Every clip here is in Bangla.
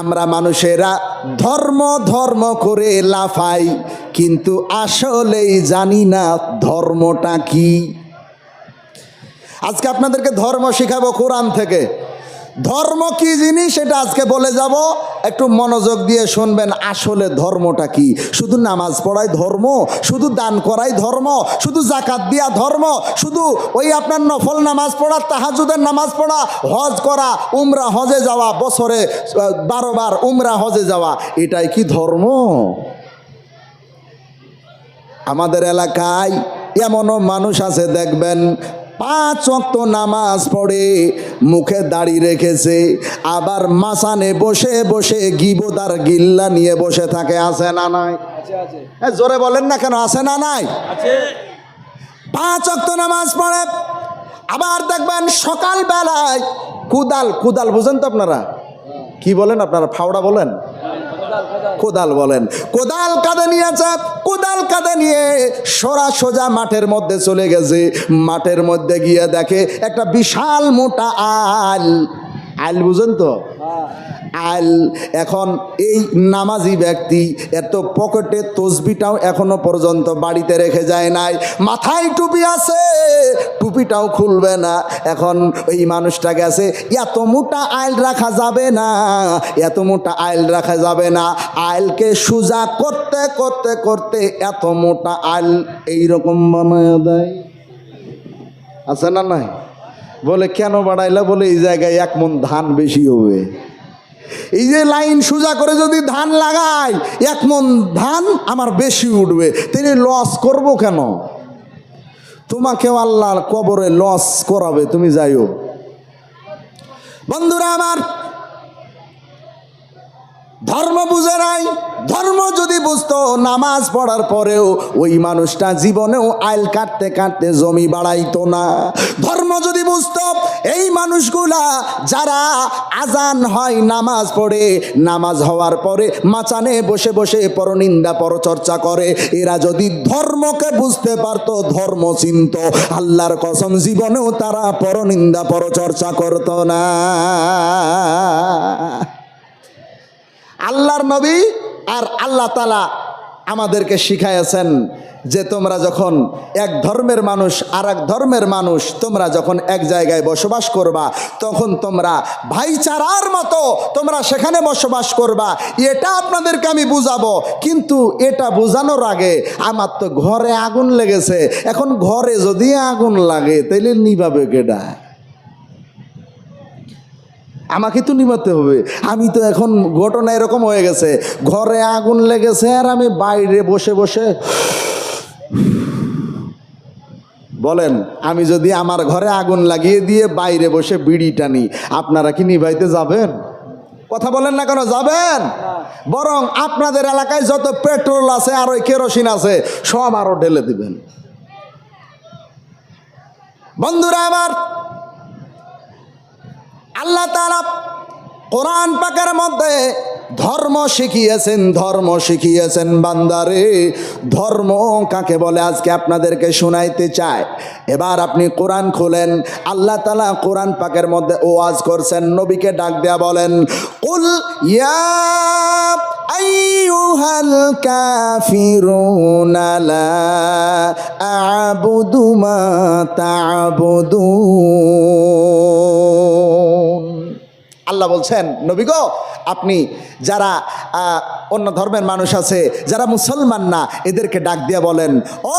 আমরা মানুষেরা ধর্ম ধর্ম করে লাফাই, কিন্তু আসলেই জানি না ধর্মটা কি। আজকে আপনাদেরকে ধর্ম শিখাবো কোরআন থেকে। ধর্ম কি জিনিস সেটা আজকে বলে যাব, একটু মনোযোগ দিয়ে শুনবেন। আসলে ধর্মটা কি? শুধু নামাজ পড়াই ধর্ম? শুধু দান করাই ধর্ম? শুধু জাকাত দিয়া ধর্ম? শুধু ওই আপনার নফল নামাজ পড়া, তাহাজ্জুদের নামাজ পড়া, হজ করা, উমরা হজে যাওয়া, বছরে 12 বার উমরা হজে যাওয়া, এটাই কি ধর্ম? আমাদের এলাকায় এমনও মানুষ আছে দেখবেন 5 ওয়াক্ত নামাজ পড়ে, মুখে দাড়ি রেখেছে, আবার মাসানে বসে বসে গিবত আর গিল্লা নিয়ে বসে থাকে। আছে না নাই? জোরে বলেন না কেন, আছে না নাই? 5 ওয়াক্ত নামাজ পড়ে, আবার দেখবেন সকাল বেলায় কুদাল বুঝেন তো আপনারা? কি বলেন আপনারা? ফাওড়া বলেন? কোদাল বলেন। কোদাল কাঁধে নিয়েছে, কোদাল কাঁধে নিয়ে সোজা মাঠের মধ্যে চলে গেছে। মাঠের মধ্যে গিয়ে দেখে একটা বিশাল মোটা আল বুঝেন তো? আল। এখন এই নামাজি ব্যক্তি এত পকেটে তসবিটাও এখনো পর্যন্ত বাড়িতে রেখে যায় নাই, মাথায় টুপি আছে, টুপিটাও খুলবে না। এখন এই মানুষটা গেছে, এত মোটা আইল রাখা যাবে না, এত মোটা আইল রাখা যাবে না। আইলকে সোজা করতে করতে করতে এত মোটা আইল এইরকম বানায় দেয়। আছে না নাই? বলে কেন বাড়াইলা? বলে এই জায়গায় 1 মণ ধান বেশি হবে। এই যে লাইন সোজা করে যদি ধান লাগাই 1 মণ ধান আমার বেশি উঠবে, তিনি লস করব কেন? তোমাকেও আল্লাহর কবরে লস করাবে, তুমি যাইও। বন্ধুরা আমার, ধর্ম বুঝে নাই। ধর্ম যদি বুঝতো, নামাজ পড়ার পরেও ওই মানুষটা জীবনেও আইল কাটতে কাটতে জমি বাড়াইতো না। ধর্ম যদি বুঝতো, এই মানুষগুলা যারা আজান হয় নামাজ পড়ে, নামাজ হওয়ার পরে মাচানে বসে বসে পরনিন্দা পরচর্চা করে, এরা যদি ধর্মকে বুঝতে পারতো, ধর্ম চিনত, আল্লাহর কসম জীবনেও তারা পরনিন্দা পরচর্চা করতো না। আল্লাহর নবী আর আল্লাহ তাআলা আমাদেরকে শিখাইয়াছেন যে তোমরা যখন এক ধর্মের মানুষ আর এক ধর্মের মানুষ, তোমরা যখন এক জায়গায় বসবাস করবা, তখন তোমরা ভাইচারার মতো তোমরা সেখানে বসবাস করবা। এটা আপনাদেরকে আমি বুঝাবো, কিন্তু এটা বোঝানোর আগে আমার তো ঘরে আগুন লেগেছে। এখন ঘরে যদি আগুন লাগে তাইলে নিভাবে কেডা? আমাকে তো নিভাতে হবে। আমি তো এখন ঘটনা এরকম হয়ে গেছে, ঘরে আগুন লেগেছে আর আমি বাইরে বসে বসে বলেন, আমি যদি আমার ঘরে আগুন লাগিয়ে দিয়ে বাইরে বসে বিড়ি টানি, আপনারা কি নিভাইতে যাবেন? কথা বলেন না কেন, যাবেন? বরং আপনাদের এলাকায় যত পেট্রোল আছে আর ওই কেরোসিন আছে সব আরো ঢেলে দিবেন। বন্ধুরা আমার, আল্লাহ তাআলা কোরআন পাকের মধ্যে ধর্ম শিখিয়েছেন বান্দারে। ধর্ম কাকে বলে আজকে আপনাদেরকে শোনাইতে চায়। এবার আপনি কোরআন খুলেন, আল্লাহ তাআলা কোরআন পাকের মধ্যে ওয়াজ করছেন, নবীকে ডাক দেয়া বলেন, কুল ইয়া আইয়ুহাল কাফিরুনা লা আ'বুদু মা তা'বুদুন। আল্লাহ বলছেন, নবী গো, আপনি যারা অন্য ধর্মের মানুষ আছে, যারা মুসলমান না, এদেরকে ডাক দিয়া বলেন, ও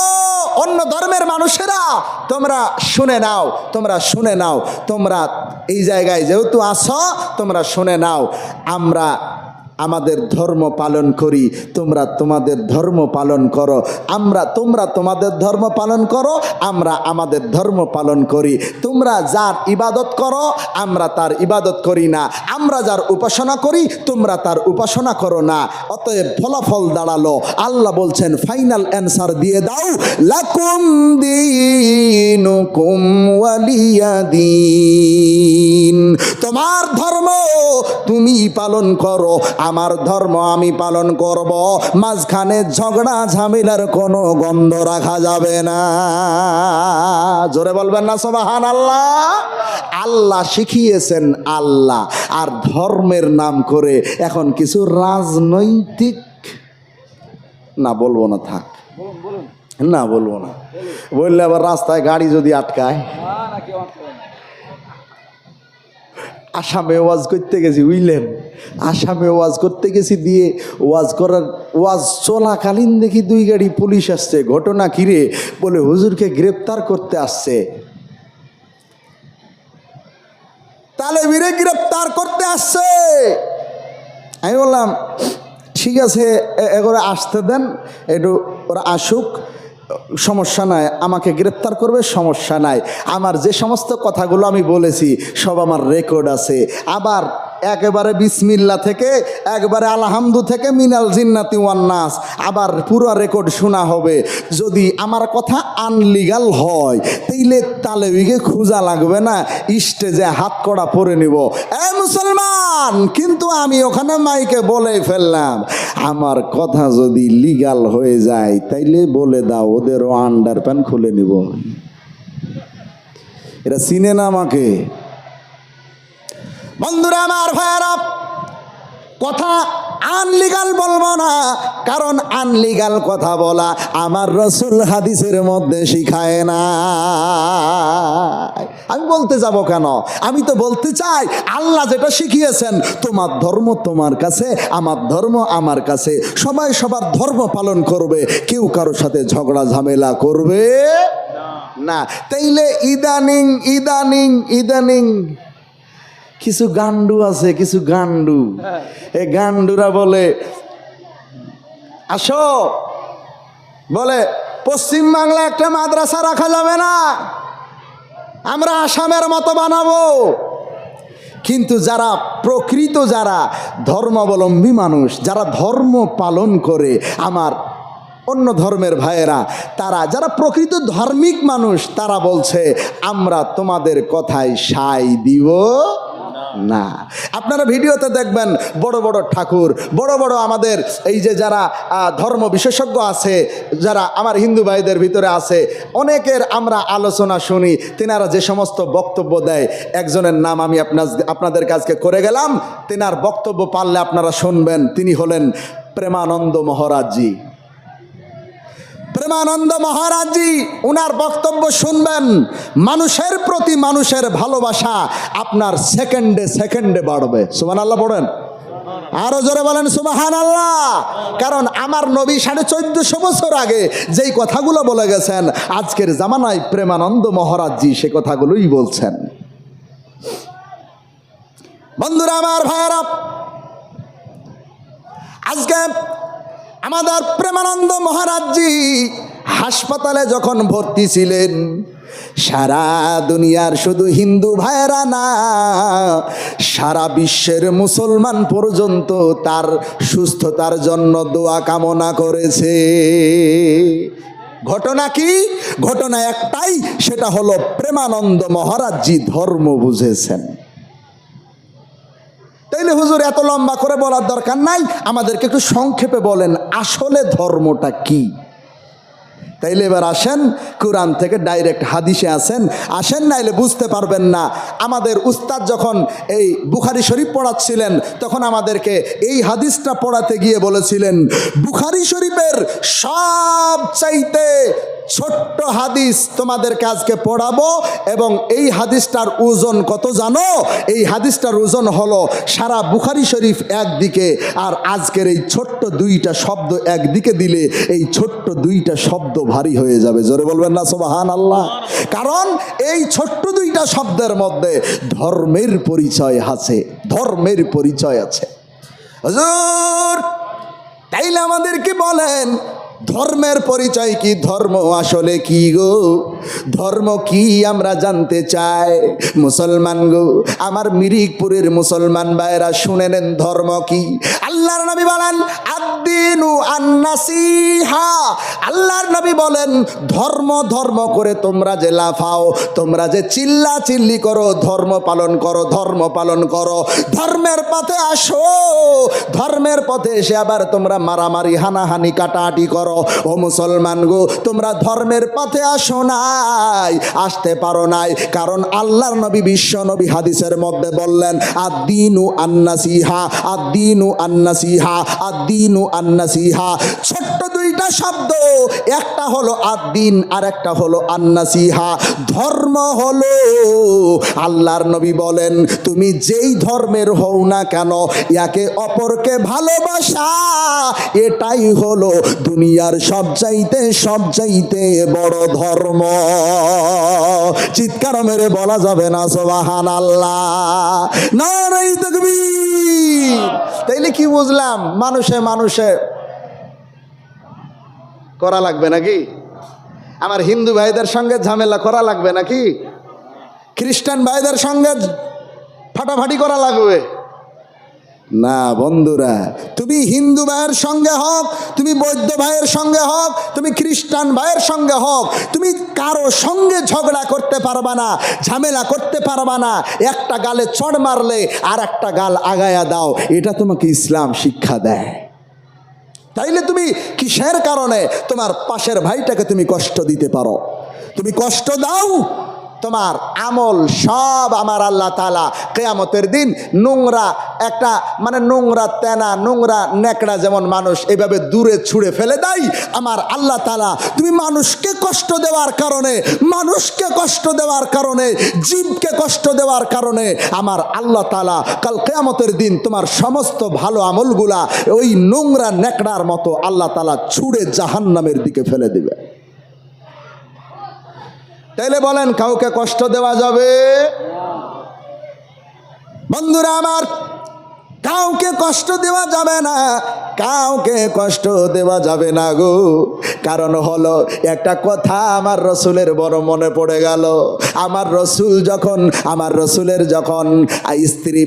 অন্য ধর্মের মানুষেরা, তোমরা শুনে নাও, তোমরা এই জায়গায় যেহেতু আছো, তোমরা শুনে নাও। আমরা আমাদের ধর্ম পালন করি, তোমরা তোমাদের ধর্ম পালন করো। তোমরা তোমাদের ধর্ম পালন করো, আমরা আমাদের ধর্ম পালন করি। তোমরা যার ইবাদত করো, আমরা তার ইবাদত করি না। আমরা যার উপাসনা করি, তোমরা তার উপাসনা করো না। অতএব ফলাফল দাঁড়ালো, আল্লাহ বলছেন ফাইনাল অ্যান্সার দিয়ে দাও, লাকুম দীনুকুম ওয়ালিয়া দীন। তোমার ধর্ম তুমি তুমি পালন করো, আমার ধর্ম আমি পালন করব, মাঝখানে ঝগড়া ঝামেলার কোনো গন্ধ রাখা যাবে না। জোরে বলবেন না সুবহানাল্লাহ। আল্লাহ শিখিয়েছেন আল্লাহ, আর ধর্মের নাম করে এখন কিছু রাজনৈতিক, না বলবো না, থাক, না বলবো না, বললে আবার রাস্তায় গাড়ি যদি আটকায়। আসামে ওয়াজ করতে গেছি, বুঝলেন, আসামে ওয়াজ করতে গেছি, দিয়ে ওয়াজ চলাকালীন দেখি 2 গাড়ি পুলিশ আসছে। ঘটনা কিরে? বলে হুজুরকে গ্রেপ্তার করতে আসছে। তালেবীরে গ্রেপ্তার করতে আসছে। আমি বললাম ঠিক আছে, এগুলো আসতে দেন, একটু ওরা আসুক, সমস্যা নাই, আমাকে গ্রেপ্তার করবে, সমস্যা নাই। আমার যে সমস্ত কথাগুলো আমি বলেছি সব আমার রেকর্ড আছে। আবার একেবারে বিসমিল্লাহ থেকে, একবারে আলহামদু থেকে মিনাল জিন্নাতি ওয়ান নাস, আবার পুরো রেকর্ড শোনা হবে। যদি আমার কথা আনলিগাল হয় তাইলে তালেবিকে খোঁজা লাগবে না, স্টেজে হাত কড়া পরে নিব, এ মুসলমান। কিন্তু আমি ওখানে মাইকে বলে ফেললাম, আমার কথা যদি লিগাল হয়ে যায় তাইলে বলে দাও, ওদেরও আন্ডার প্যান্ট খুলে নিব। এরা চিনে না আমাকে। বন্ধুরা আমার, ভাইয়ারা, কথা আনলিগাল বলবো না, কারণ আনলিগাল কথা বলা আমার রাসূল হাদিসের মধ্যে শিখায় না। আমি বলতে যাব কেন? আমি তো বলতে চাই আল্লাহ যেটা শিখিয়েছেন, তোমার ধর্ম তোমার কাছে, আমার ধর্ম আমার কাছে, সবাই সবার ধর্ম পালন করবে, কেউ কারোর সাথে ঝগড়া ঝামেলা করবে না। তাইলে ইদানিং ইদানিং ইদানিং কিছু গান্ডু আছে, কিছু গান্ডু, এই গান্ডুরা বলে আসো, বলে পশ্চিম বাংলায় একটা মাদ্রাসা রাখা যাবে না, আমরা আসামের মতো বানাবো। কিন্তু যারা প্রকৃত, যারা ধর্মাবলম্বী মানুষ, যারা ধর্ম পালন করে, আমার অন্য ধর্মের ভাইয়েরা, তারা যারা প্রকৃত ধার্মিক মানুষ, তারা বলছে আমরা তোমাদের কথায় সায় দিব না। আপনারা ভিডিওতে দেখবেন বড় বড় ঠাকুর, বড় বড় আমাদের এই যে যারা ধর্ম বিশেষজ্ঞ আছে, যারা আমার হিন্দু ভাইদের ভিতরে আছে, অনেকের আমরা আলোচনা শুনি, তেনারা যে সমস্ত বক্তব্য দেয়, একজনের নাম আমি আপনাদের কাছে করে গেলাম, তেনার বক্তব্য পারলে আপনারা শুনবেন। তিনি হলেন প্রেমানন্দ মহারাজজি। প্রেমানন্দ মহারাজজি, উনার বক্তব্য শুনবেন। মানুষের প্রতি মানুষের ভালোবাসা আপনার সেকেন্ডে সেকেন্ডে বাড়বে। সুবহানাল্লাহ পড়েন, আরো জোরে বলেন সুবহানাল্লাহ। কারণ আমার নবী 1450 বছর আগে যেই কথাগুলো বলে গেছেন, আজকের জামানায় প্রেমানন্দ মহারাজজি সে কথাগুলোই বলছেন। বন্ধুরা আমার, ভাইয়েরা, আজকে আমাদের প্রেমানন্দ মহারাজজি হাসপাতালে যখন ভর্তি ছিলেন, সারা দুনিয়ার শুধু হিন্দু ভাইয়েরা না, সারা বিশ্বের মুসলমান পর্যন্ত তার সুস্থতার জন্য দোয়া কামনা করেছে। ঘটনা কি? ঘটনা একটাই, সেটা হলো প্রেমানন্দ মহারাজজি ধর্ম বুঝেছেন। তাইলে হুজুর এত লম্বা করে বলার দরকার নাই, আমাদেরকে একটু সংক্ষেপে বলেন আসলে ধর্মটা কি। তাইলে এবার আসেন, কোরআন থেকে ডাইরেক্ট হাদিসে আসেন, নাইলে বুঝতে পারবেন না। আমাদের উস্তাদ যখন এই বুখারী শরীফ পড়াচ্ছিলেন, তখন আমাদেরকে এই হাদিসটা পড়াতে গিয়ে বলেছিলেন, বুখারী শরীফের সবচাইতে ছোট্ট হাদিস তোমাদেরকে আজকে পড়াবো, এবং এই হাদিসটার ওজন কত জানো? এই হাদিসটার ওজন হলো সারা বুখারী শরীফ একদিকে, আর আজকের এই ছোট্ট 2টা শব্দ একদিকে দিলে এই ছোট্ট 2টা শব্দ ভারী হয়ে যাবে। জোরে বলবেন না সুবহানাল্লাহ। কারণ এই ছোট্ট 2টা শব্দের মধ্যে ধর্মের পরিচয় আছে, ধর্মের পরিচয় আছে। হুজুর তাইলে আমাদেরকে বলেন ধর্মের পরিচয় কি? ধর্ম আসলে কি গো? ধর্ম কি আমরা জানতে চাই। মুসলমান গো, আমার মিরিকপুরের মুসলমান ভাইরা শুনে নেন ধর্ম কি। আল্লাহর নবী বলেন আদ-দীনু আন-নাসিহা। আল্লাহর নবী বলেন ধর্ম ধর্ম করে তোমরা যে লাফাও, তোমরা যে চিল্লা চিল্লি করো, ধর্ম পালন করো, ধর্ম পালন করো, ধর্মের পথে আসো। ধর্মের পথে এসে আবার তোমরা মারামারি হানাহানি কাটাহাটি করো। ও মুসলমান গো, তোমরা ধর্মের পথে আসো নাই, আসতে পারো নাই, কারণ আল্লাহর নবী বিশ্ব নবী হাদিসের মধ্যে বললেন আদ-দীনু আন-নাসিহা, আদ-দীনু আন-নাসিহা, আদ-দীনু আন-নাসিহা। ছোট্ট দুইটা শব্দ, একটা হলো আদ-দীন আর একটা হলো আন-নাসিহা। ধর্ম হলো, আল্লাহর নবী বলেন তুমি যেই ধর্মের হও না কেন, একে অপরকে ভালোবাসা, এটাই হলো দুনিয়ার সবচাইতে বড় ধর্ম। চিৎকার মেরে বলা যাবে না সুবহানাল্লাহ, নারে তাকবীর। তাইলে কি বুঝলাম? মানুষে করা লাগবে নাকি? আমার হিন্দু ভাইদের সঙ্গে ঝামেলা করা লাগবে নাকি? খ্রিস্টান ভাইদের সঙ্গে ফাটাফাটি করা লাগবে না? বন্ধুরা, তুমি হিন্দু ভাইয়ের সঙ্গে হোক, তুমি বৌদ্ধ ভাইয়ের সঙ্গে হোক, তুমি খ্রিস্টান ভাইয়ের সঙ্গে হোক, তুমি কারো সঙ্গে ঝগড়া করতে পারবা না, ঝামেলা করতে পারবা না। একটা গালে চড় মারলে আর একটা গাল আগায়া দাও, এটা তোমাকে ইসলাম শিক্ষা দেয়। তাইলে তুমি কিসের কারণে তোমার পাশের ভাইটাকে তুমি কষ্ট দিতে পারো? তুমি কষ্ট দাও, তোমার আমল সব আমার আল্লাহ তাআলা কিয়ামতের দিন নোংরা একটা নোংরা তেনা নোংরা নেকড়া যেমন মানুষ এইভাবে দূরে ছুঁড়ে ফেলে দেয়, আমার আল্লাহ তাআলা তুমি মানুষকে কষ্ট দেওয়ার কারণে জীবকে কষ্ট দেওয়ার কারণে আমার আল্লাহ তাআলা কাল কিয়ামতের দিন তোমার সমস্ত ভালো আমলগুলা ওই নোংরা নেকড়ার মতো আল্লাহ তাআলা ছুঁড়ে জাহান্নামের দিকে ফেলে দিবে। তাইলে বলেন কাউকে কষ্ট দেওয়া যাবে? বন্ধুরা আমার, কাউকে কষ্ট দেওয়া যাবে না, কাউকে কষ্ট দেওয়া যাবে না গো। কারণ হলো একটা কথা আমার রসুলের বড় মনে পড়ে গেল। আমার রসুলের যখন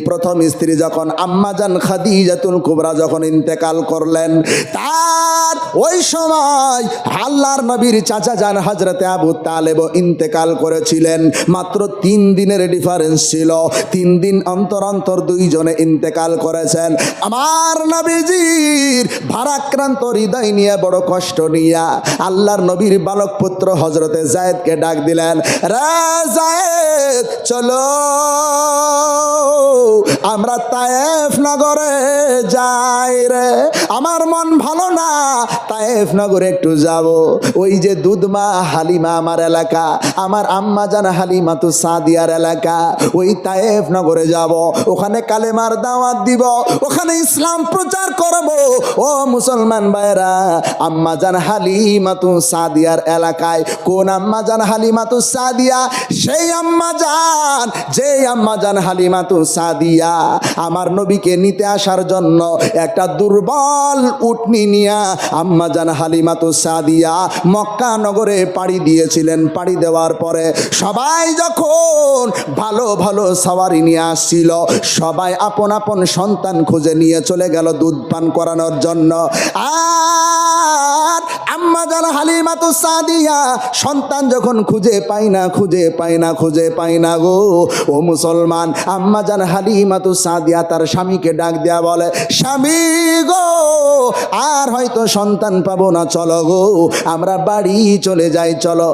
প্রথম স্ত্রী যখন আম্মাজান খাদিজাতুল কুবরা যখন ইন্তেকাল করলেন, তার ওই সময় আল্লাহর নবীর চাচা জান হযরতে আবু তালেব ইন্তেকাল করেছিলেন। মাত্র 3 দিনের ডিফারেন্স ছিল, 3 দিন অন্তর অন্তর দুইজনে ইন্তেকাল করেছেন। আমার নবীজির ভারাক্রান্ত হৃদয় নিয়ে বড় কষ্ট নিয়ে আল্লাহর নবীর বালক পুত্র হযরতে যায়েদকে ডাক দিলেন, রে যায়েদ চলো আমরা তায়েফ নগরে যাই রে, আমার মন ভালো না, তায়েফ নগরে একটু যাব। ওই যে দুধমা হালিমা আমার এলাকা, আমার আম্মা জান হালিমাতু সাদিয়ার এলাকা, ওই তায়েফ নগরে যাব, ওখানে কালেমার দাওয়াত দিব, ওখানে ইসলাম প্রচার করব। ও মুসলমান ভাইরা, আম্মা জান হালিমাতু সাদিয়ার এলাকায় কোন আম্মা জান হালিমাতু সাদিয়া? সেই আম্মা জান, যে আম্মা জান হালিমাতু সাদিয়া আমার নবীকে নিতে আসার জন্য একটা দুর্বল উটনি নিয়া আম্মা জান হালিমাতু সাদিয়া মক্কা নগরে পাড়ি দিয়েছিলেন। পাড়ি দেওয়ার পরে সবাই যখন ভালো ভালো সওয়ারি নিয়ে আসছিল, সবাই আপন আপন সন্তান খুঁজে নিয়ে চলে গেল দুধ পান করানোর জন্য। আর আম্মা জান হালিমাতু সাদিয়া সন্তান যখন খুঁজে পায় না গো, ও মুসলমান, আম্মা জান হালিমাতু সাদিয়া তার স্বামীকে ডাক দেয়া বলে, স্বামী গো আর হয়তো সন্তান পাবো না, চলো গো আমরা বাড়ি চলে যাই, চলো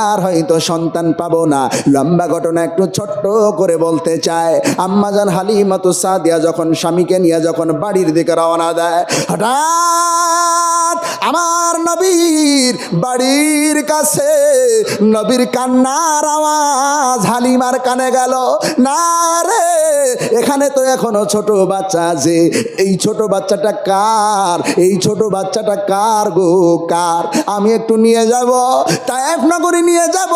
আর হয়তো সন্তান পাবো না। লম্বা ঘটনা একটু ছোট্ট করে বলতে চায়। আম্মা জান হালিমাতু সাদিয়া যখন স্বামীকে নিয়ে যখন বাড়ির দিকে রওনা দেয়, হঠাৎ আমার নবীর বাড়ির কাছে নবীর কান্নার আওয়াজ হালিমার কানে গেল। না রে, এখানে তো এখনো ছোট বাচ্চা আছে, এই ছোট বাচ্চাটা কার? এই ছোট বাচ্চাটা কার গো, কার? আমি একটু নিয়ে যাব, তায়েফ নগরে নিয়ে যাব।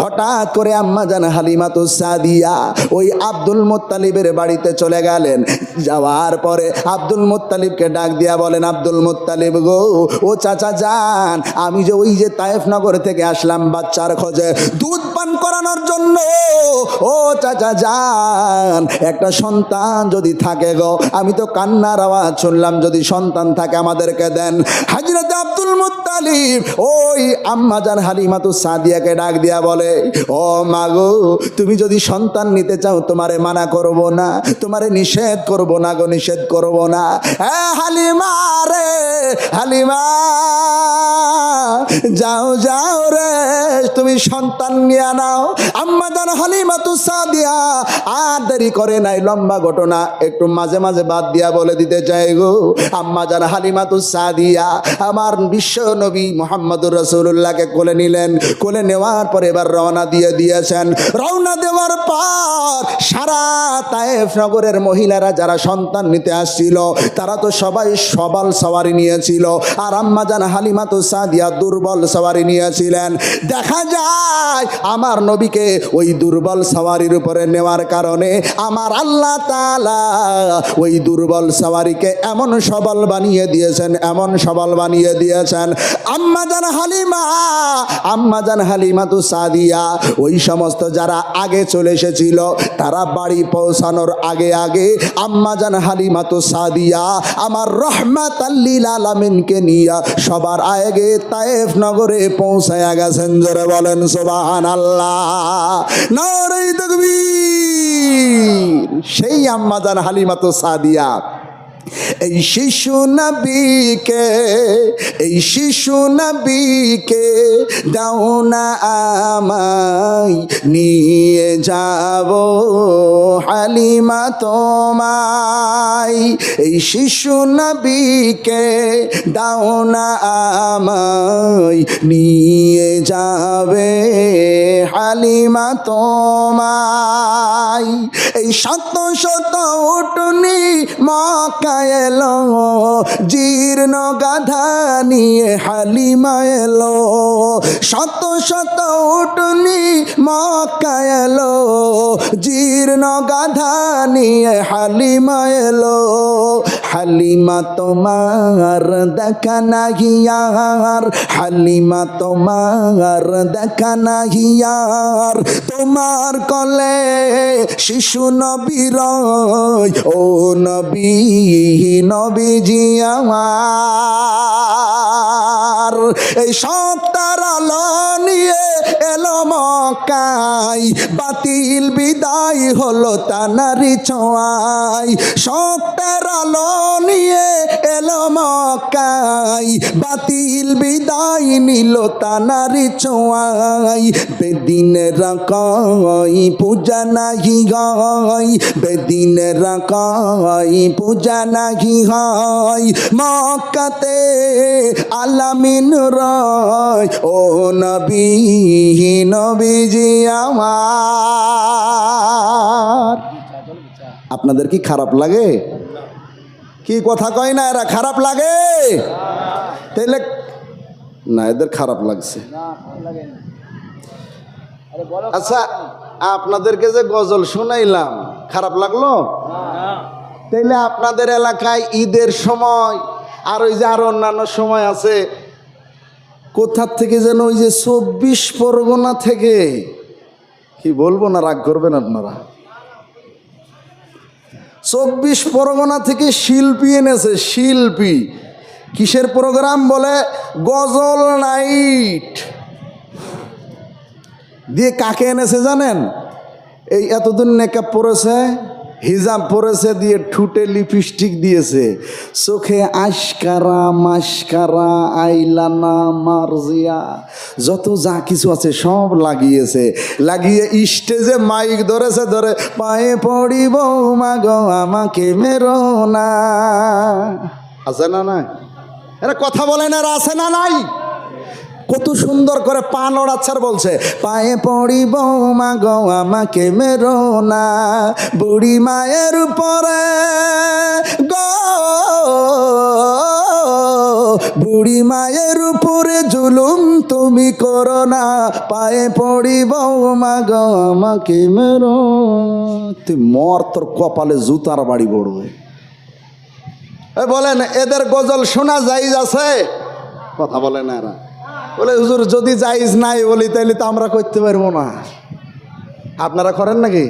হঠাৎ করে আম্মা জান হালিমাতু সাদিয়া ওই আব্দুল মুত্তালিবের বাড়িতে চলে গেলেন। যাওয়ার পরে আব্দুল মুত্তালিবকে ডাক দিয়া বলেন, আব্দুল মুত্তালিব গো, ও চাচা যান, আমি যে ওই যে তায়েফ নগর থেকে আসলাম বাচ্চার খোঁজে দুধ পান করানোর জন্য, ও চাচা যান একটা সন্তান যদি থাকে গো, আমি তো কান্নার আওয়াজ শুনলাম, যদি সন্তান থাকে আমাদেরকে দেন। হযরত আব্দুল মুত্তালিব ওই আম্মাজান হালিমাতুস সাদিয়াকে ডাক দিয়া বলে, ও মাগো তুমি যদি সন্তান নিতে চাও তোমারে মানা করব না, তোমারে নিষেধ করব না গো, নিষেধ করব না। হ্যাঁ হালিমা রে হালিমা, যাও যাও রে তুমি সন্তান নিয়ে নাও। আম্মাজান হালিমাতুস সাদিয়া আর দেরি করে নাই, লম্বা ঘটনা একটু মাঝে মাঝে বাদ দিয়া বলে দিতে চাই গো। আম্মাজান হালিমাতুস সাদিয়া আমার বিশ্ব নবী মুহাম্মদুর রাসূলুল্লাহকে কোলে নিলেন, কোলে নেওয়ার পর এবার রওনা দিয়ে দিয়েছেন। রওনা দেওয়ার পর সারা তায়েফ নগরের মহিলারা যারা সন্তান নিতে আসছিল তারা তো সবাই সবল সওয়ারি নিয়েছিল, আর আম্মাজান হালিমাতুস সাদিয়া দুর্বল সওয়ারি নিয়েছিলেন। দেখা যায় আমার নবীকে ওই দুর্বল সওয়ারির উপরে নেওয়ার কারণে আমার আল্লাহ তাআলা ওই দুর্বল সওয়ারিকে এমন সবল বানিয়ে দিয়েছেন, এমন সবল বানিয়ে দিয়েছেন। আম্মাজান হালিমা, আম্মাজান হালিমাতুস সাদিয়া ওই সমস্ত যারা আগে চলে এসেছিল তারা বাড়ি পৌঁছানোর আগে আগে আম্মাজান হালিমাতুস সাদিয়া আমার রহমাতাল লিল আলামিনকে নিয়ে সবার আগে তায়েফ নগরে পৌঁছায়া গেছেন। জোরে বলেন সুবহানাল্লাহ, নারে তাকবীর। সেই আম্মাজান হালিমাতুস সাদিয়া এই শিশু নবীকে, এই শিশু নবীকে দাও না আমায় নিয়ে যাব হালিমা তোমায়, এই শিশু নবীকে দাও না আমায় নিয়ে যাবে হালিমা তোমায়। এই শত শত উটনি মক্কা এলো, জীর্ণ গাধা নিয়ে হালিমা এলো, শত শত উটনি মক্কা এলো, জীর্ণ গাধা নিয়ে হালিমা এলো। হালিমা তোমার দেখা নাহি আর, হালিমা তোমার দেখা নাহি আর, তোমার কলে শিশু নবী রয়, ও নবী নবীজি আমার। এই সত্তার আলো নিয়ে এলো মক্কায়, বাতিল বিদায় হলো তানারি ছোঁয়ায়। সত্তার আলো নিয়ে এলো মক্কায়, বাতিল বিদায় নিল তানারি ছোঁয়ায়। বেদিনেরা কয় পূজা নাহি হয়, বেদিনেরা কয় পূজা নাহি হয়, মক্কাতে আলামিন রয়, ও নবী নবীজি আমার। আপনাদের কি খারাপ লাগে? কি কথা কয় না এরা, খারাপ লাগে? তাইলে না, এদের খারাপ লাগছে। আচ্ছা আপনাদেরকে যে গজল শোনাইলাম খারাপ লাগলো? তাইলে আপনাদের এলাকায় ঈদের সময় আর ওই যে আরো অন্যান্য সময় আছে, কোথার থেকে যেন ওই যে 24 পরগনা থেকে, কি বলবো না রাগ করবেন আপনারা, 24 পরগনা থেকে শিল্পী এনেছে। শিল্পী কিসের প্রোগ্রাম বলে? গজল নাইট দিয়ে কাকে এনেছে জানেন? এই এতদিন নেকআপ পরেছে, হিজাব পরেছে, দিয়ে ঠুটে লিপস্টিক দিয়েছে, চোখে আশকারা মাস্কারা আইলানা মার্জিয়া যত যা কিছু আছে সব লাগিয়েছে। লাগিয়ে স্টেজে মাইক ধরেছে, ধরে পায়ে পড়িব মাগো আমাকে মেরো না। আছে না নাই? এরা কথা বলে না, আছে না নাই? কত সুন্দর করে পা নড়াচ্ছার বলছে, পায়ে পড়িব মাগো আমাকে মেরো না, বুড়ি মায়ের উপরে গো, বুড়ি মায়ের উপরে জুলুম তুমি করো না, পায়ে পড়িব মাগো আমাকে মেরো। তুই মর, তোর কপালে জুতার বাড়ি পড়বে। বলেন এদের গজল শোনা জায়েজ আছে? কথা বলে না এরা, বলে হুজুর যদি জায়েজ নাই বলি তাইলে তো আমরা করতে পারবো না। আপনারা করেন নাকি?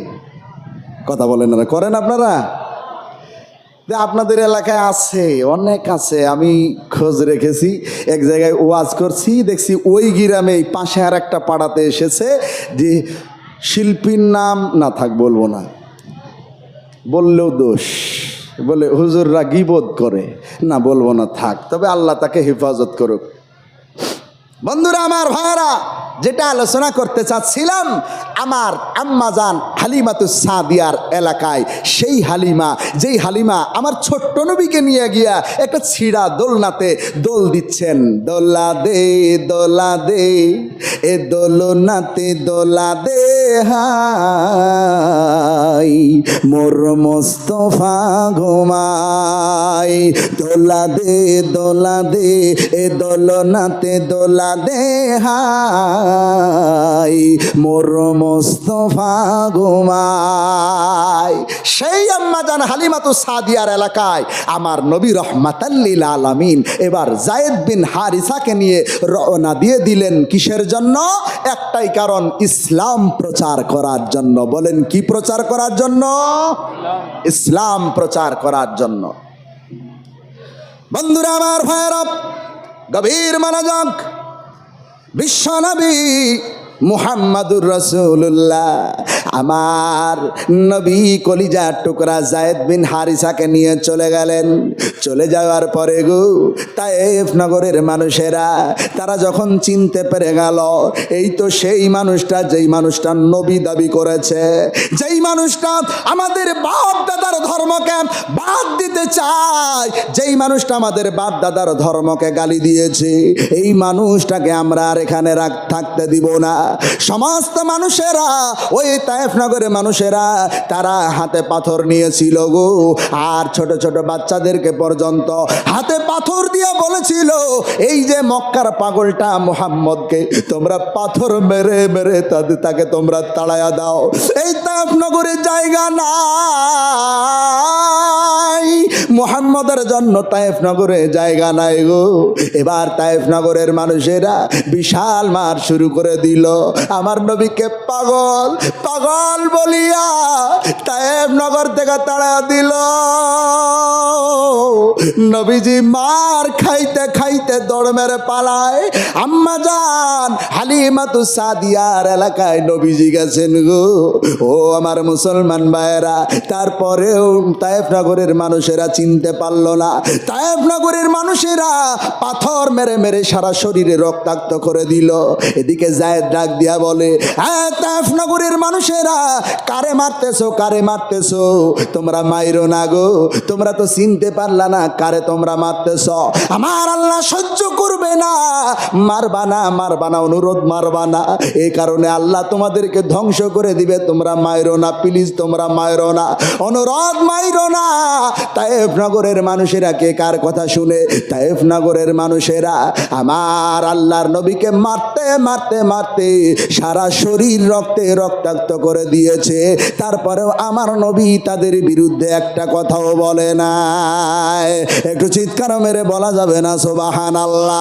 কথা বলেন না, করেন আপনারা? আপনাদের এলাকায় আছে, অনেক আছে। আমি খোঁজ রেখেছি, এক জায়গায় ওয়াজ করছি, দেখছি ওই গ্রামে পাশে আর একটা পাড়াতে এসেছে যে শিল্পীর নাম না থাক বলবো না, বললেও দোষ, বলে হুজুররা গীবত করে, না বলবো না থাক, তবে আল্লাহ তাকে হেফাজত করুক। বন্ধুরা আমার, ভাইরা, যেটা আলোচনা করতে চাচ্ছিলাম, আমার আম্মাজান হালিমাতুস সাদিয়ার এলাকায় সেই হালিমা, যেই হালিমা আমার ছোট্ট নবীকে নিয়ে গিয়া একটা ছিঁড়া দোলনাতে দোল দিচ্ছেন। দোলা দে দোলা দে এ দোলনাতে দোলা দে হাই মোর মোস্তফা ঘুমাই। দোলা দে এ দোলনাতে দোলা দে হাই মোর মোস্তফা ঘুমাই। সেই আম্মাজান হালিমাতুস সাদিয়ার এলাকায় আমার নবী রহমাতাল লিল আলামিন এবার যায়েদ বিন হারিসাকে নিয়ে রওনা দিয়ে দিলেন। কিসের জন্য? একটাই কারণ, ইসলাম প্রচার করার জন্য। বলেন, কি প্রচার করার জন্য? ইসলাম প্রচার করার জন্য। বন্ধুরা আমার, ভাইরা, গভীর মনোযোগ। বিশ্বনবী মুহাম্মাদুর রাসূলুল্লাহ আমার নবী কলিজার টুকরা যায়েদ বিন হারিসাকে নিয়ে চলে গেলেন। চলে যাওয়ার পরে গো তায়েফ নগরের মানুষেরা তারা যখন চিনতে পেরে গেল এই তো সেই মানুষটা, যেই মানুষটা নবী দাবি করেছে, যেই মানুষটা আমাদের বাপ দাদার ধর্মকে বাদ দিতে চায়, যেই মানুষটা আমাদের বাপ দাদার ধর্মকে গালি দিয়েছে, এই মানুষটাকে আমরা আর এখানে থাকতে দিব না। সমস্ত মানুষেরা, ওই তায়েফ নগরের মানুষেরা, তারা হাতে পাথর নিয়েছিল গো, আর ছোট ছোট বাচ্চাদেরকে পর্যন্ত হাতে পাথর দিয়ে বলেছিল, এই যে মক্কার পাগলটা মুহাম্মদকে তোমরা পাথর মেরে মেরে তাকে তোমরা তাড়ায়া দাও। এই তায়েফ নগরের জায়গা নাই, মুহাম্মদের জন্য তায়েফ নগরে জায়গা নাই গো। এবার তায়েফ নগরের মানুষেরা বিশাল মার শুরু করে দিল। আমার নবীকে পাগল পাগল বলিয়া তায়েফ নগর থেকে তাড়া দিল। নবীজি মার খাইতে খাইতে দৌড় মেরে পালায়। আম্মাজান হালিমাতুস সাদিয়ার এলাকায় নবীজি গেছেন গো। ও আমার মুসলমান ভাইয়েরা, তারপরেও তায়েফ নগরের মানুষেরা চিনতে পারল না। তায়েফ নগরের মানুষেরা পাথর মেরে মেরে সারা শরীরে রক্তাক্ত করে দিল। এদিকে যায়েদ ডাক দিয়া বলে, হ্যাঁ তায়েফ নগরের মানুষেরা, কারে মারতেছো কারে মারতেছো? তোমরা মাইরো না গো, তোমরা তো চিনতে পারলা না কারে তোমরা মারতেছ। আমার আল্লাহ সহ্য করবে না, মারবা না মারবা না, অনুরোধ মারবা না, এই কারণে আল্লাহ তোমাদেরকে ধ্বংস করে দিবে। তোমরা মাইরো না প্লিজ, তোমরা মাইরো না, অনুরোধ মাইরো না। তায়েফ নগরের মানুষেরা কে কার কথা শুনে? তায়েফ নগরের মানুষেরা আমার আল্লাহর নবীকে মারতে মারতে মারতে সারা শরীর রক্তে রক্তাক্ত করে দিয়েছে। তারপরেও আমার নবী তাদের বিরুদ্ধে একটা কথাও বলে না। একটু চিৎকার মেরে বলা যাবে না সুবহানাল্লাহ?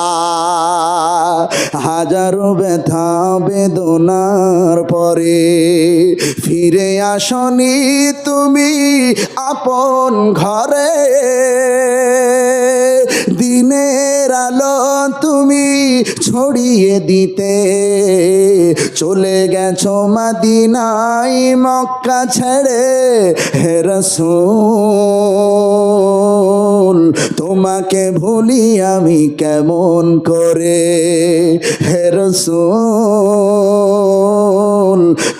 হাজারো ব্যথা বেদনার পরে ফিরে আসনি তুমি আপন ঘরে, দিনের আলো তুমি ছড়িয়ে দিতে চলে গেছো মদিনায় মক্কা ছেড়ে। হে রাসূল তোমাকে ভুলি আমি কেমন করে? হে রাসূল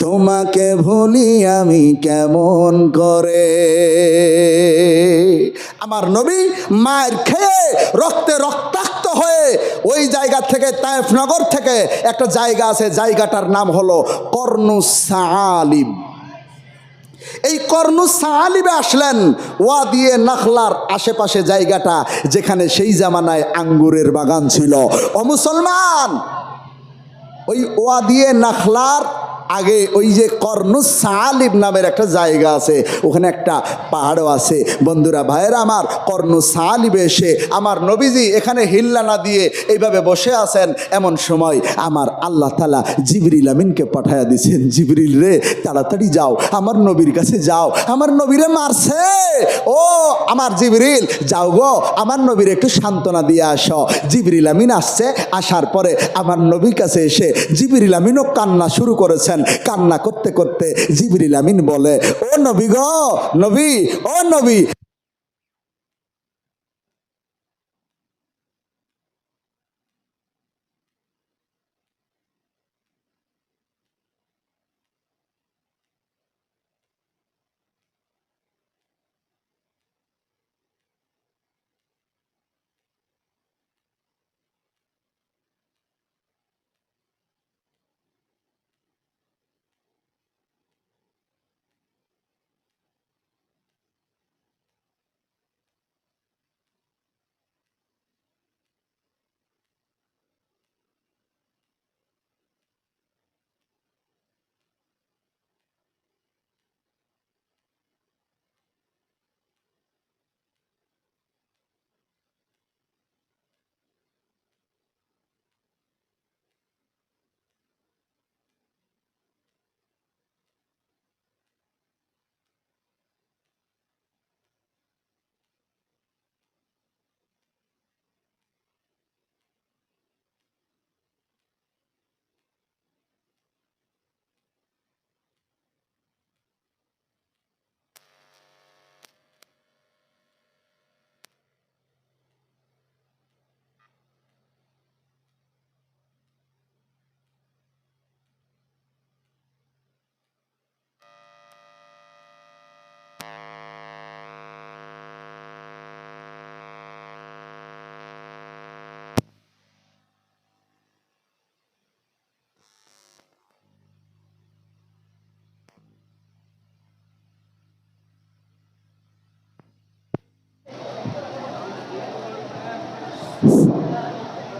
তোমাকে ভুলি আমি কেমন করে? আমার নবী মায়ের খেয়ে রক্তে রক্তাক্ত হয়ে ওই জায়গা থেকে, তায়েফ নগর থেকে একটা জায়গা আছে, জায়গাটার নাম হলো কর্নুস সাআলিব। এই কর্নুস সাআলিবে আসলেন, ওয়াদিয়ে নাখলার আশেপাশে জায়গাটা, যেখানে সেই জামানায় আঙ্গুরের বাগান ছিল। ও মুসলমান, ওই ওয়াদিয়ে নাখলার আগে ওই যে কর্নুস সালিব নামের একটা জায়গা আছে, ওখানে একটা পাহাড়ও আছে। বন্ধুরা ভাইয়েরা আমার, কর্নুস সালিবে এসে আমার নবীজি এখানে হিল্লা না দিয়ে এইভাবে বসে আছেন। এমন সময় আমার আল্লাহ তাআলা জিবরিল আমিনকে পাঠায়া দিয়েছেন, জিবরিল রে তাড়াতাড়ি যাও, আমার নবীর কাছে যাও, আমার নবীরে মারছে। ও আমার জিবরিল, যাও গো, আমার নবীর একটু সান্ত্বনা দিয়ে আসো। জিবরিল আমিন আসছে, আসার পরে আমার নবীর কাছে এসে জিবরিল আমিনও কান্না শুরু করেছেন। কান্না করতে করতে জিবরিল আমিন বলে, ও নবী গো, নবী, ও নবী।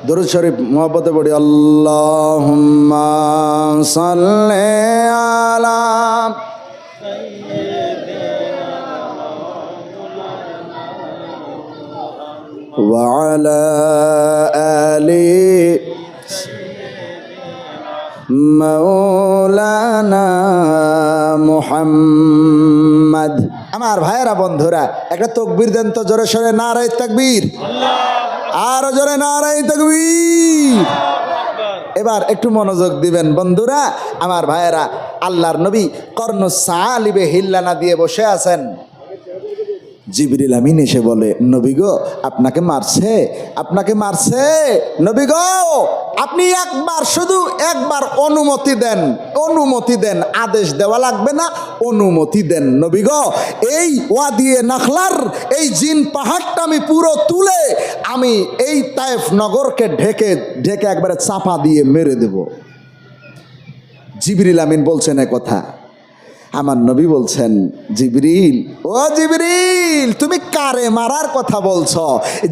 দরুদ শরীফ মোহাব্বতে পড়ি, আল্লাহুম্মা সাল্লি আলা ওয়া আলা আলি মাওলানা মুহাম্মদ। আমার ভাইয়েরা বন্ধুরা, একটা তাকবীর দেন তো জোরে সোরে, নারায়ে তাকবীর, আর জোরে নারায়ে তাকবীর। এবার একটু মনোযোগ দিবেন বন্ধুরা আমার ভাইয়েরা। আল্লাহর নবী কর্নুস সালিবে হিল্লা না দিয়ে বসে আছেন। জিবরিল আমিন এসে বলে, নবী গো, আপনাকে মারছে, আপনাকে মারছে। নবী গো, আপনি একবার, শুধু একবার অনুমতি দেন, অনুমতি দেন, আদেশ দেওয়া লাগবে না, অনুমতি দেন। নবী গো, এই ওয়াদিয়ে নাখলার এই জিন পাহাড়টা আমি পুরো তুলে আমি এই তায়েফ নগরকে ঢেকে ঢেকে একবারে চাপা দিয়ে মেরে দেব। জিবরিল আমিন বলছেন এ কথা। আমার নবী বলছেন, জিবরিল, ও জিবরিল, তুমি কারে মারার কথা বলছো?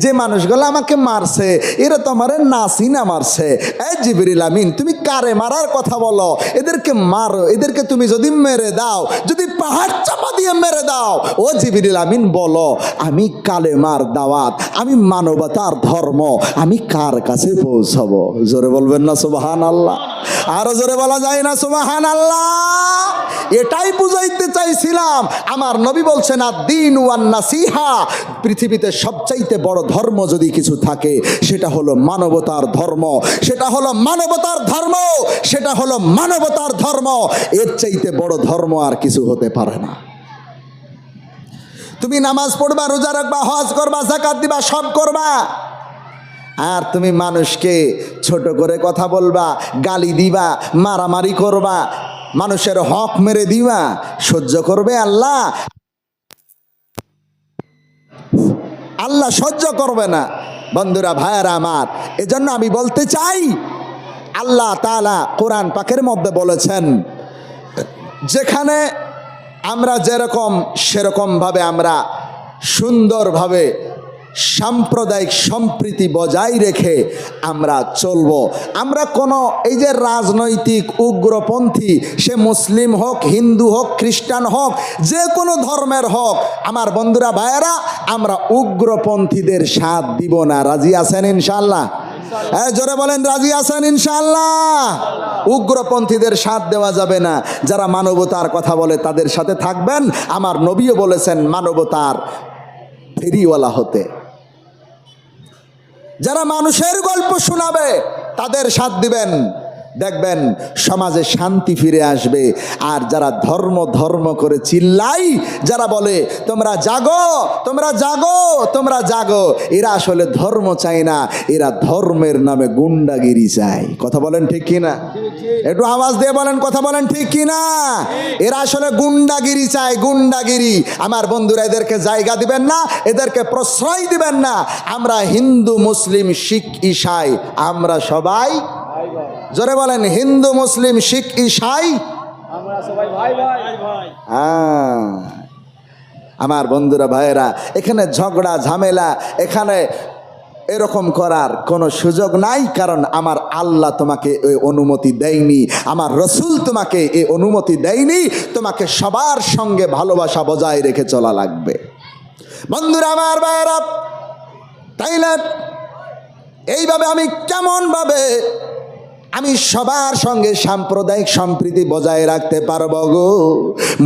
যে মানুষগুলো আমাকে মারছে এরা তো আমার নাসিনা মারছে। এই জিবরিল আমিন, তুমি কারে মারার কথা বলো? এদেরকে মারো, এদেরকে তুমি যদি মেরে দাও, যদি পাহাড় চাপা দিয়ে মেরে দাও, ও জিবরিল আমিন বলো, আমি কালেমার দাওয়াত, আমি মানবতার ধর্ম, আমি কার কাছে পৌঁছাবো? জোরে বলবেন না সুবহানাল্লাহ? আরো জোরে বলা যায় না সুবহানাল্লাহ? এটাই বুঝাইতে চাইছিলাম। আমার নবী বলছেন, আদ-দীন ওয়ান নাসিহা, পৃথিবীতে সবচাইতে বড় ধর্ম যদি কিছু থাকে সেটা হলো মানবতার ধর্ম, সেটা হলো মানবতার ধর্ম, সেটা হলো মানবতার ধর্ম। এর চাইতে বড় ধর্ম আর কিছু হতে পারে না। তুমি নামাজ পড়বা, রোজা রাখবা, হজ করবা, যাকাত দিবা, সব করবা, আর তুমি মানুষকে ছোট করে কথা বলবা, গালি দিবা, মারামারি করবা, মানুষের হক মেরে দিবা, সহ্য করবে আল্লাহ? আল্লাহ সহ্য করবে না। বন্ধুরা ভাইয়ারা আমার, এজন্য আমি বলতে চাই, আল্লাহ তাআলা কোরআন পাকের মধ্যে বলেছেন, যেখানে আমরা যেরকম সেরকমভাবে আমরা সুন্দরভাবে সাম্প্রদায়িক সম্প্রীতি বজায় রেখে আমরা চলব। আমরা কোনো এই যে রাজনৈতিক উগ্রপন্থী, সে মুসলিম হোক, হিন্দু হোক, খ্রিস্টান হোক, যে কোনো ধর্মের হোক, আমার বন্ধুরা ভাইয়েরা, আমরা উগ্রপন্থীদের সাথ দিব না। রাজি আছেন ইনশাআল্লাহ? জোরে বলেন, রাজি আছেন ইনশাআল্লাহ? উগ্রপন্থীদের সাথ দেওয়া যাবে না। যারা মানবতার কথা বলে তাদের সাথে থাকবেন। আমার নবীও বলেছেন মানবতার ফেরিওয়ালা হতে। যারা মানুষের গল্প শোনাবে তাদের সাথ দিবেন, দেখবেন সমাজে শান্তি ফিরে আসবে। আর যারা ধর্ম ধর্ম করে চিল্লাই, যারা বলে তোমরা জাগো, তোমরা জাগো, তোমরা জাগো, এরা আসলে ধর্ম চায় না, এরা ধর্মের নামে গুন্ডাগিরি চায়। কথা বলেন ঠিক কিনা? একটু আওয়াজ দিয়ে বলেন, কথা বলেন ঠিক কিনা? এরা আসলে গুন্ডাগিরি চায়, গুন্ডাগিরি। আমার বন্ধুরা, এদেরকে জায়গা দিবেন না, এদেরকে প্রশ্রয় দিবেন না। আমরা হিন্দু, মুসলিম, শিখ, ঈসাই, আমরা সবাই, জোরে বলেন, হিন্দু, মুসলিম, শিখ, ঈসাই, আমরা সবাই ভাই ভাই ভাই। আমার বন্ধুরা ভাইয়েরা, এখানে ঝগড়া ঝামেলা, এখানে এরকম করার কোনো সুযোগ নাই। কারণ আমার আল্লাহ তোমাকে এই অনুমতি দেয়নি, আমার রসুল তোমাকে এই অনুমতি দেয়নি। তোমাকে সবার সঙ্গে ভালোবাসা বজায় রেখে চলা লাগবে। বন্ধুরা আমার ভাইয়েরা, তাইলে এইভাবে আমি কেমনভাবে আমি সবার সঙ্গে সাম্প্রদায়িক সম্প্রীতি বজায় রাখতে পারবো গো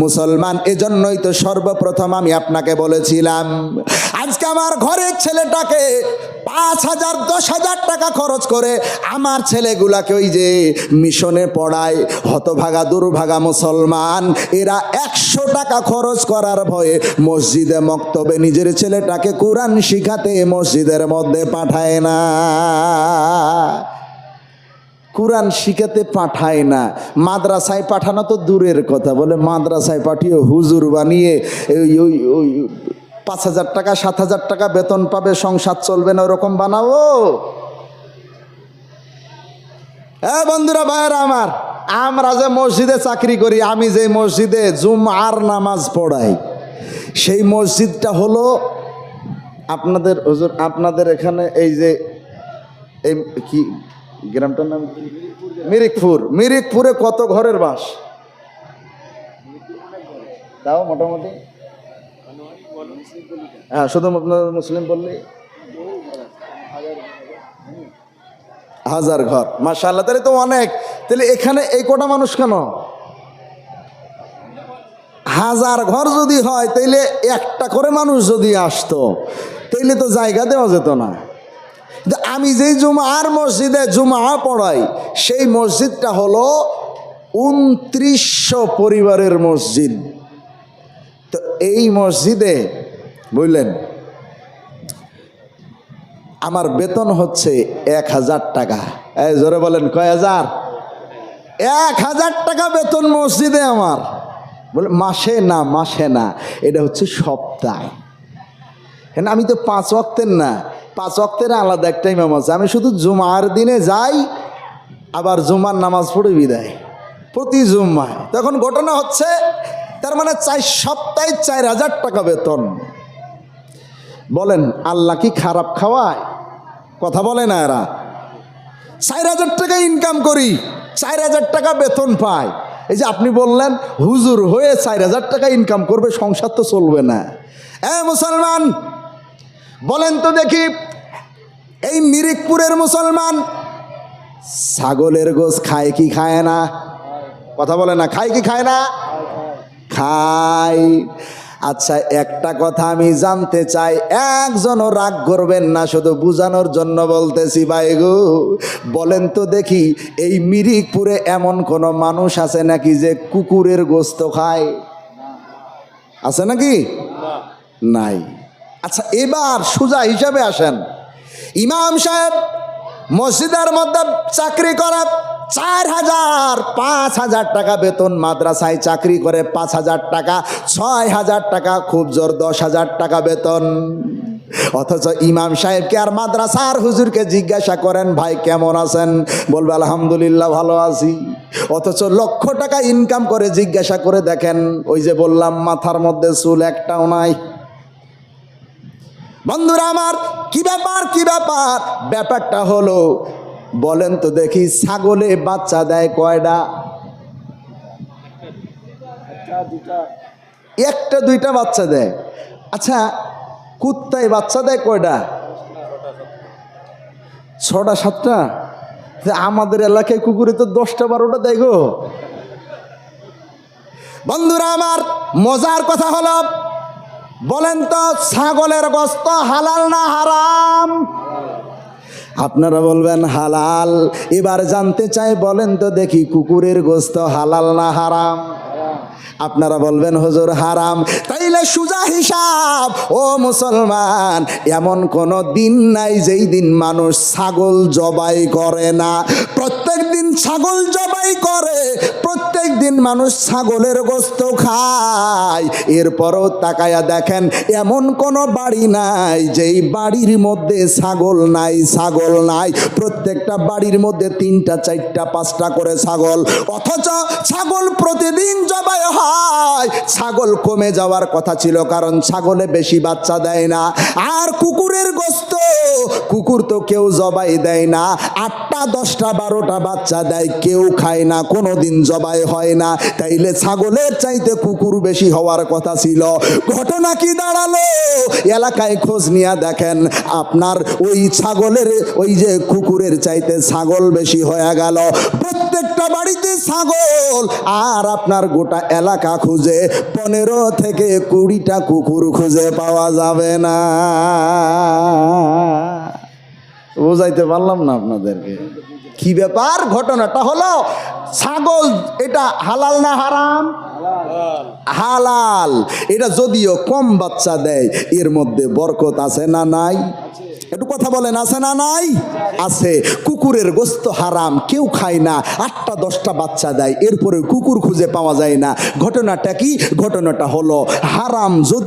মুসলমান? এজন্যই তো সর্বপ্রথম আমি আপনাকে বলেছিলাম, আজকে আমার ঘরের ছেলেটাকে 5,000 10,000 টাকা খরচ করে আমার ছেলেগুলাকে ওই যে মিশনে পড়ায়, হতভাগা দুর্ভাগা মুসলমান, এরা 100 টাকা খরচ করার ভয়ে মসজিদে মক্তবে নিজের ছেলেটাকে কোরআন শিখাতে মসজিদের মধ্যে পাঠায় না, কোরআন শিখাতে পাঠায় না। মাদ্রাসায় পাঠানো তো দূরের কথা, বলে মাদ্রাসায় পাঠিয়ে হুজুর বানিয়ে ওই 5,000 টাকা 7,000 টাকা বেতন পাবে, সংসার চলবে না, ওরকম বানাবো? বন্ধুরা ভাইয়েরা আমার, আমরা যে মসজিদে চাকরি করি, আমি যে মসজিদে জুমার নামাজ পড়াই, সেই মসজিদটা হলো আপনাদের হুজুর, আপনাদের এখানে এই যে এই কি গ্রামটার নাম? মিরিকপুর। মিরিকপুরে কত ঘরের বাস? তাও মোটামুটি, হ্যাঁ, শুধু আপনার মুসলিম বললে 1000 ঘর। মাশাআল্লাহ, তাহলে তো অনেক। তাহলে এখানে এই কটা মানুষ কেন? 1000 ঘর যদি হয়, তাইলে একটা করে মানুষ যদি আসতো, তাইলে তো জায়গা দেওয়া যেত না। আমি যেই জুমার মসজিদে জুমা পড়াই, সেই মসজিদটা হলো 2900 পরিবারের মসজিদ। তো এই মসজিদে বুঝলেন, আমার বেতন হচ্ছে 1000 টাকা। এই জোরে বলেন, কয় হাজার? 1000 টাকা বেতন মসজিদে আমার। বলে মাসে না, মাসে না, এটা হচ্ছে সপ্তাহে। হ্যাঁ, আমি তো 5 ওয়াক্তের না, 5 ওয়াক্তের আলাদা একটা ইমাম আছে। আমি শুধু জুমার দিনে যাই, আবার জুমার নামাজ পড়ে বিদায়, প্রতি জুম্মায়। তখন ঘটনা হচ্ছে, তার মানে 4 সপ্তাহে 4000 টাকা বেতন। বলেন আল্লাহ কি খারাপ খাওয়ায়? কথা বলে না এরা। 4000 টাকা ইনকাম করি, 4000 টাকা বেতন পায়। এই যে আপনি বললেন হুজুর হয়ে 4000 টাকা ইনকাম করবে, সংসার তো চলবে না। মুসলমান বলেন তো দেখি, এই মিরিকপুরের মুসলমান ছাগলের গোশ খায় কি খায় না? কথা বলে না, খায় কি খায় না? খায়। আচ্ছা, একটা কথা আমি জানতে চাই, একজনও রাগ করবেন না, শুধু বুঝানোর জন্য বলতেছি ভাই গো। বলেন তো দেখি, এই মিরিকপুরে এমন কোন মানুষ আছে নাকি যে কুকুরের গোশত খায়? আছে নাকি? নাই। আচ্ছা, এবার সোজা হিসাবে আসেন। ইমাম সাহেব মসজিদের মধ্যে চাকরি করে 4000 5000 টাকা বেতন, মাদ্রাসায় চাকরি করে 5000 টাকা, 6000 টাকা, খুব জোর 10,000 টাকা বেতন। অথচ ইমাম সাহেবকে আর মাদ্রাসার হুজুরকে জিজ্ঞাসা করেন, ভাই কেমন আছেন? বলবে আলহামদুলিল্লাহ ভালো আছি। অথচ লক্ষ টাকা ইনকাম করে জিজ্ঞাসা করে দেখেন, ওই যে বললাম মাথার মধ্যে চুল একটাও নাই। বন্ধুরা আমার, কি ব্যাপার কি ব্যাপার? ব্যাপারটা হলো, বলেন তো দেখি, ছাগলে বাচ্চা দেয় কয়টা? একটা দুটা একটা দুইটা বাচ্চা দেয়। আচ্ছা, কুত্তায় বাচ্চা দেয় কয়টা? 6টা 7টা। আমাদের এলাকায় কুকুরে তো 10টা 12টা দেয় গো। বন্ধুরা আমার, মজার কথা হলো, বলেন তো ছাগলের গোশত হালাল না হারাম? আপনারা বলবেন হালাল। এবার জানতে চাই, বলেন তো দেখি কুকুরের গোশত হালাল না হারাম? আপনারা বলবেন হুজুর হারাম। তাইলে সুজা হিসাব, ও মুসলমান, এমন কোনো দিন নাই যেই দিন মানুষ ছাগল জবাই করে না। প্রত্যেক দিন ছাগল জবাই করে, প্রত্যেক দিন মানুষ ছাগলের গোশত খায়। এরপরও তাকায়া দেখেন, এমন কোনো বাড়ি নাই যেই বাড়ির মধ্যে ছাগল নাই। ছাগল নাই, প্রত্যেকটা বাড়ির মধ্যে 3টা 4টা 5টা করে ছাগল। অথচ ছাগল প্রতিদিন জবাই হয়। ছাগল কমে যাওয়ার কথা ছিল, কারণ ছাগলে বেশি বাচ্চা দেয় না। আর কুকুরের গোশত, কুকুর তো কেউ জবাই দেয় না, 8টা 10টা 12টা বাচ্চা দেয়, কেউ খায় না, কোনোদিন জবাই হয় না। তাইলে ছাগলের চাইতে কুকুর বেশি হওয়ার কথা ছিল। ঘটনা কি দাঁড়ালো? এলাকায় খোঁজ নিয়ে দেখেন, আপনার ওই ছাগলের, ওই যে কুকুরের চাইতে ছাগল বেশি হয়ে গেল। প্রত্যেকটা বাড়িতে ছাগল, আর আপনার গোটা এলাকা খুঁজে 15 থেকে 20টা কুকুর খুঁজে পাওয়া যাবে না। বোঝাইতে পারলাম না আপনাদেরকে? কি ব্যাপার? ঘটনাটা হলো, ছাগল এটা হালাল না হারাম? হালাল। এটা যদিও কম বাচ্চা দেয়, এর মধ্যে বরকত আছে না নাই? একটু কথা বলেন, আছে না নাই? আছে। কুকুরের গোশত হারাম, কেউ খায় না, 8টা 10টা বাচ্চা দেয়, এরপরে কুকুর খুঁজে পাওয়া যায় না। ঘটনাটা কি? ঘটনাটা হলো হারাম যদি